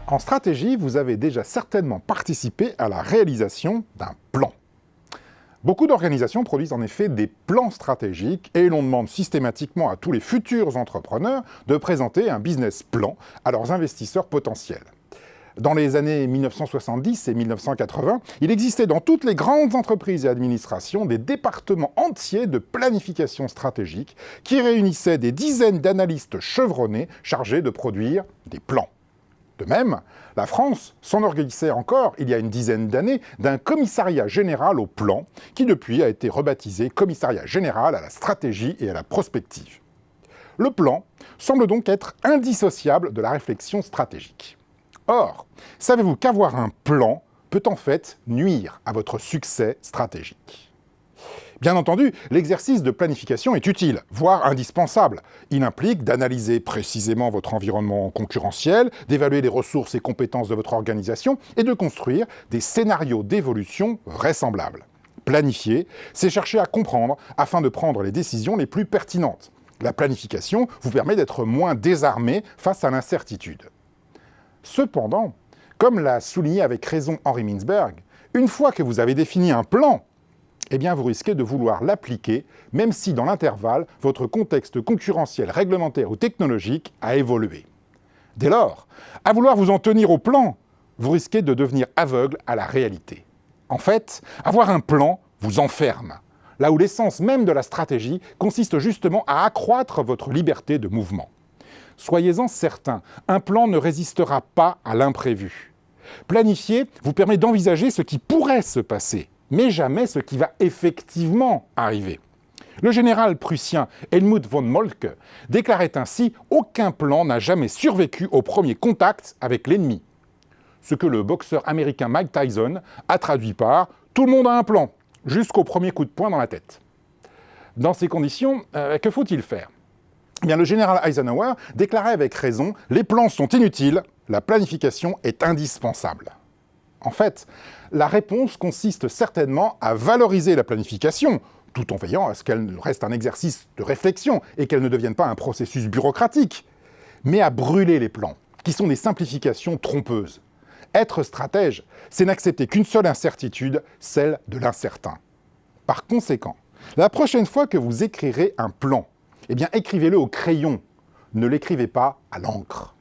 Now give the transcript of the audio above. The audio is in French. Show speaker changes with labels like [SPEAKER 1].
[SPEAKER 1] En stratégie, vous avez déjà certainement participé à la réalisation d'un plan. Beaucoup d'organisations produisent en effet des plans stratégiques et l'on demande systématiquement à tous les futurs entrepreneurs de présenter un business plan à leurs investisseurs potentiels. Dans les années 1970 et 1980, il existait dans toutes les grandes entreprises et administrations des départements entiers de planification stratégique qui réunissaient des dizaines d'analystes chevronnés chargés de produire des plans. De même, la France s'enorgueillissait encore, il y a une dizaine d'années, d'un commissariat général au plan, qui depuis a été rebaptisé commissariat général à la stratégie et à la prospective. Le plan semble donc être indissociable de la réflexion stratégique. Or, savez-vous qu'avoir un plan peut en fait nuire à votre succès stratégique ? Bien entendu, l'exercice de planification est utile, voire indispensable. Il implique d'analyser précisément votre environnement concurrentiel, d'évaluer les ressources et compétences de votre organisation et de construire des scénarios d'évolution vraisemblables. Planifier, c'est chercher à comprendre afin de prendre les décisions les plus pertinentes. La planification vous permet d'être moins désarmé face à l'incertitude. Cependant, comme l'a souligné avec raison Henri Mintzberg, une fois que vous avez défini un plan, eh bien vous risquez de vouloir l'appliquer, même si dans l'intervalle, votre contexte concurrentiel, réglementaire ou technologique a évolué. Dès lors, à vouloir vous en tenir au plan, vous risquez de devenir aveugle à la réalité. En fait, avoir un plan vous enferme, là où l'essence même de la stratégie consiste justement à accroître votre liberté de mouvement. Soyez-en certains, un plan ne résistera pas à l'imprévu. Planifier vous permet d'envisager ce qui pourrait se passer, mais jamais ce qui va effectivement arriver. Le général prussien Helmut von Moltke déclarait ainsi « Aucun plan n'a jamais survécu au premier contact avec l'ennemi ». Ce que le boxeur américain Mike Tyson a traduit par « Tout le monde a un plan, jusqu'au premier coup de poing dans la tête ». Dans ces conditions, que faut-il faire ? Eh bien, le général Eisenhower déclarait avec raison « Les plans sont inutiles, la planification est indispensable ». En fait, la réponse consiste certainement à valoriser la planification, tout en veillant à ce qu'elle reste un exercice de réflexion et qu'elle ne devienne pas un processus bureaucratique, mais à brûler les plans, qui sont des simplifications trompeuses. Être stratège, c'est n'accepter qu'une seule incertitude, celle de l'incertain. Par conséquent, la prochaine fois que vous écrirez un plan, eh bien écrivez-le au crayon, ne l'écrivez pas à l'encre.